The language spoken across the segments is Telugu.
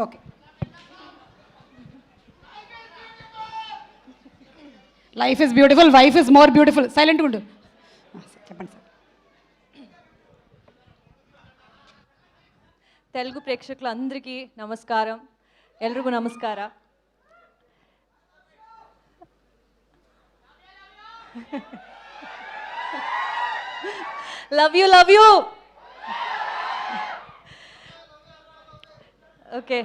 Okay. Life is beautiful, wife is more beautiful. సైలెంట్గా ఉండు. చెప్పండి సార్. తెలుగు ప్రేక్షకులందరికీ నమస్కారం. ఎల్ರಿಗೂ నమస్ಕಾರ. Love you. ఓకే,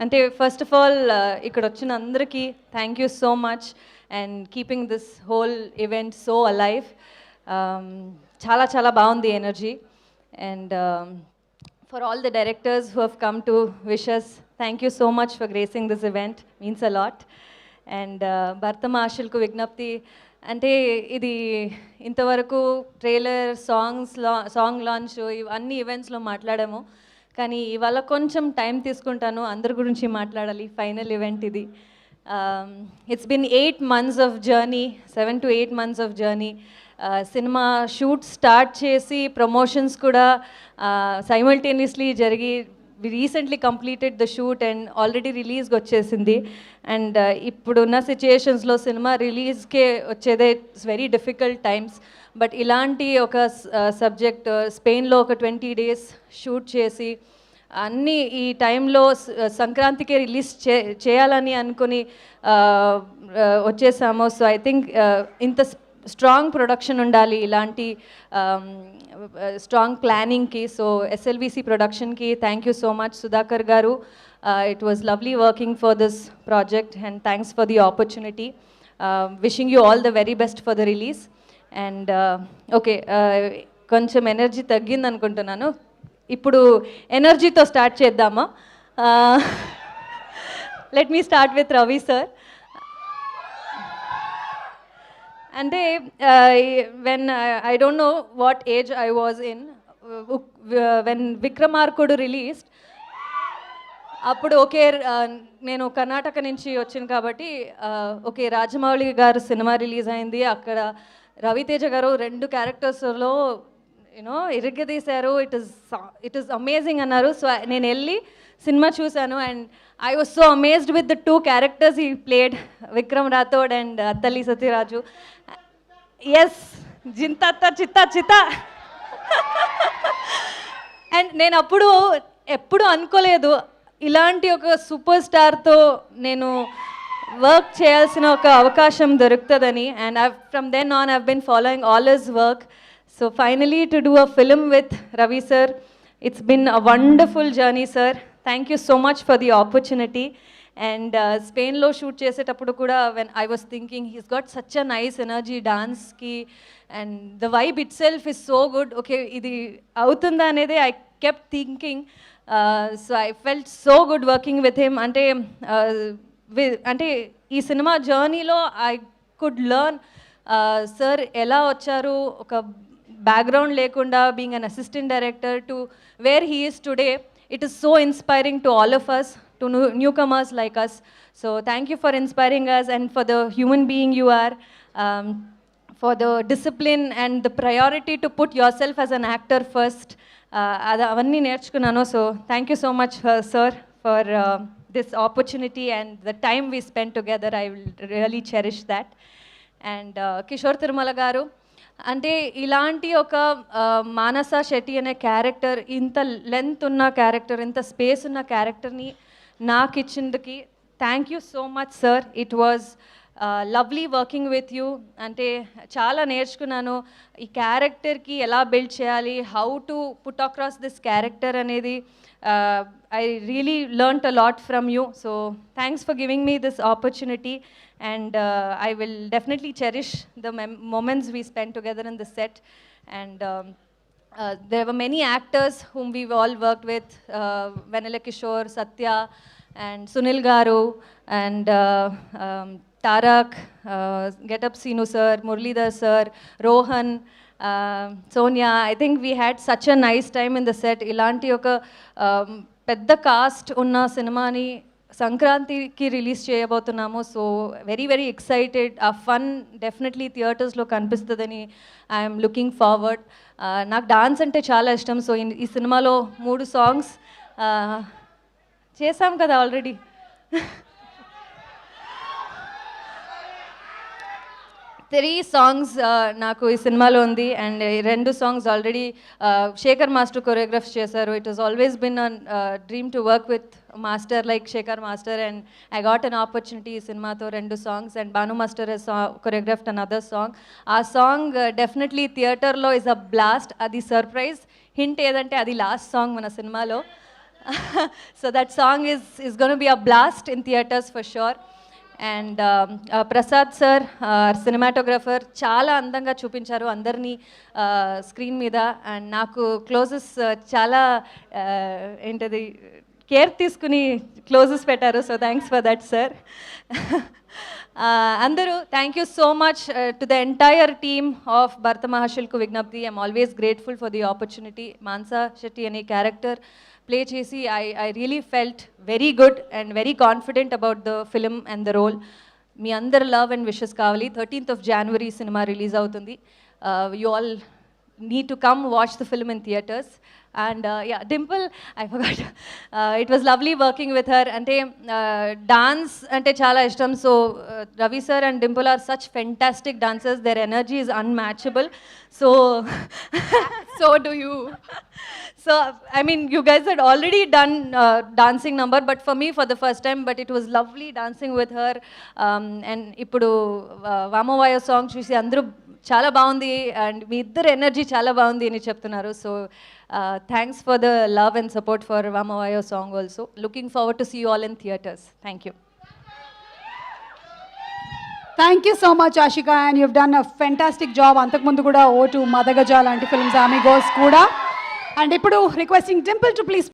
అంటే ఫస్ట్ ఆఫ్ ఆల్ ఇక్కడ వచ్చిన అందరికీ thank you so much and keeping this whole event so alive. చాలా చాలా బాగుంది energy. And for all the directors who have come to wish us, thank you so much for gracing this event, means a lot. And Bhartama Ashilku Vignapti, అంటే ఇది ఇంతవరకు ట్రైలర్ సాంగ్ లాంచ్ అన్ని ఈవెంట్స్లో మాట్లాడాము, కానీ ఇవాళ కొంచెం టైం తీసుకుంటాను, అందరి గురించి మాట్లాడాలి. ఫైనల్ ఈవెంట్ ఇది. It's been 8 months of journey, 7 to 8 months of journey. Cinema shoot start చేసి ప్రమోషన్స్ కూడా సైమల్టేనియస్లీ జరిగి recently completed the shoot and already రిలీజ్కి వచ్చేసింది. అండ్ ఇప్పుడున్న సిచ్యుయేషన్స్లో సినిమా రిలీజ్కే వచ్చేదే it's very difficult times. But ఇలాంటి ఒక సబ్జెక్ట్ స్పెయిన్లో ఒక 20 days షూట్ చేసి అన్నీ ఈ టైంలో సంక్రాంతికే రిలీజ్ చేయాలని అనుకుని వచ్చేసాము. సో ఐ థింక్ ఇంత స్ట్రాంగ్ ప్రొడక్షన్ ఉండాలి ఇలాంటి స్ట్రాంగ్ ప్లానింగ్కి. సో ఎస్ఎల్విసి ప్రొడక్షన్కి thank you so much Sudhakar garu. It was lovely working for this project and thanks for the opportunity. Wishing you all the very best for the release. And okay, కొంచెం ఎనర్జీ తగ్గింది అనుకుంటున్నాను, ఇప్పుడు ఎనర్జీతో స్టార్ట్ చేద్దామా? Let me start with Ravi sir. అంటే when I don't know what age I was in when Vikramarkudu released. అప్పుడు ఓకే, నేను కర్ణాటక నుంచి వచ్చాను కాబట్టి ఓకే రాజమౌళి గారు సినిమా రిలీజ్ అయింది, అక్కడ రవితేజ గారు 2 క్యారెక్టర్స్లో ఇరగదీశారు, ఇట్ ఈస్ అమేజింగ్ అన్నారు. సో నేను వెళ్ళి సినిమా చూశాను and I was so amazed with the 2 characters he played, Vikram Rathod and Attalli Satyaraju. Yes, Jintatta Chitta Chitta. And నేను ఎప్పుడు అనుకోలేదు ఇలాంటి ఒక సూపర్ స్టార్తో నేను వర్క్ చేయాల్సిన ఒక అవకాశం దొరుకుతుందని. And from then on I've been following all his work. So finally to do a film with Ravi sir, it's been a wonderful journey sir. Thank you so much for the opportunity. And స్పెయిన్లో షూట్ చేసేటప్పుడు కూడా when I was thinking he's got such a nice energy డాన్స్కి and the vibe itself is so good. Okay, ఇది అవుతుందా అనేది I kept thinking. So I felt so good working with him. అంటే ఈ సినిమా జర్నీలో ఐ కుడ్ లెర్న్ సార్ ఎలా వచ్చారు, ఒక బ్యాక్గ్రౌండ్ లేకుండా being an assistant director to where he is today. It is so inspiring to all of us, to newcomers like us. So thank you for inspiring us and for the human being you are, for the discipline and the priority to put yourself as an actor first. Avanni nerchukunnanu. So thank you so much sir for this opportunity and the time we spent together. I will really cherish that. And Kishore Tirumala garu, అంటే ఇలాంటి ఒక మానస శెట్టి అనే క్యారెక్టర్, ఇంత లెంత్ ఉన్న క్యారెక్టర్, ఇంత స్పేస్ ఉన్న క్యారెక్టర్ని నాకు ఇచ్చిందుకి thank you so much sir. It was lovely working with you. అంటే చాలా నేర్చుకున్నాను ఈ క్యారెక్టర్కి ఎలా బిల్డ్ చేయాలి, how to put across this character అనేది. I really learnt a lot from you. So thanks for giving me this opportunity. And I will definitely cherish the moments we spent together in the set. And there were many actors whom we've all worked with, Vanilla Kishore, Satya, and Sunil Garu, and Tarak, Get Up Sinu sir, Muralidhar sir, Rohan, Sonia. I think we had such a nice time in the set. Ilanti oka పెద్ద కాస్ట్ ఉన్న సినిమాని సంక్రాంతికి రిలీజ్ చేయబోతున్నాము. So very very excited. ఆ ఫన్ డెఫినెట్లీ థియేటర్స్లో కనిపిస్తుందని ఐఎమ్ లుకింగ్ ఫార్వర్డ్. నాకు డాన్స్ అంటే చాలా ఇష్టం. సో ఈ సినిమాలో 3 songs చేసాం కదా ఆల్రెడీ. త్రీ సాంగ్స్ నాకు ఈ సినిమాలో ఉంది అండ్ ఈ 2 songs already Shekhar master choreograph చేశారు. It was always been an dream to work with master like Shekhar master and I got an opportunity ఈ సినిమాతో 2 songs and Bhanu master he's choreographed another song. ఆ సాంగ్ డెఫినెట్లీ థియేటర్లో ఇస్ అ బ్లాస్ట్. అది సర్ప్రైజ్ హింట్ ఏదంటే అది లాస్ట్ సాంగ్ మన సినిమాలో. So that song is going to be a blast in theaters for sure. And Prasad sir cinematographer చాలా అందంగా చూపించారు అందరినీ స్క్రీన్ మీద. అండ్ నాకు క్లోజెస్ చాలా ఏంటది కేర్ తీసుకుని క్లోజెస్ పెట్టారు. So thanks for that sir. అందరూ thank you so much to the entire team of Bhartha మహాశిల్కు విజ్ఞప్తి. I'm always grateful for the opportunity. Mansa Shetty అనే క్యారెక్టర్ ప్లే చేసి I really felt very good and very confident about the film and the role. మీ అందరు లవ్ అండ్ విషెస్ కావాలి. 13th of January సినిమా రిలీజ్ అవుతుంది. You all need to come watch the film in theaters. And yeah, Dimple, I forgot. It was lovely working with her. Ante dance ante chala ishtam. So Ravi sir and Dimple are such fantastic dancers. Their energy is unmatchable. So so do you. So I mean, you guys had already done dancing number, but for me for the first time. But it was lovely dancing with her. And ippudu Vamavaya song chusi andru చాలా బాగుంది అండ్ మీ ఇద్దరు ఎనర్జీ చాలా బాగుంది అని చెప్తున్నారు. So thanks for the love and support for వామవాయో song also. Looking forward to see you all in theatres. Thank you. Thank you so much Ashika and you've done a fantastic job. అంతకుముందు కూడా O2 మదగజ లాంటి ఫిల్మ్స్ ఆమె గోస్ కూడా. అండ్ ఇప్పుడు రిక్వెస్టింగ్ డింపుల్ టు ప్లీజ్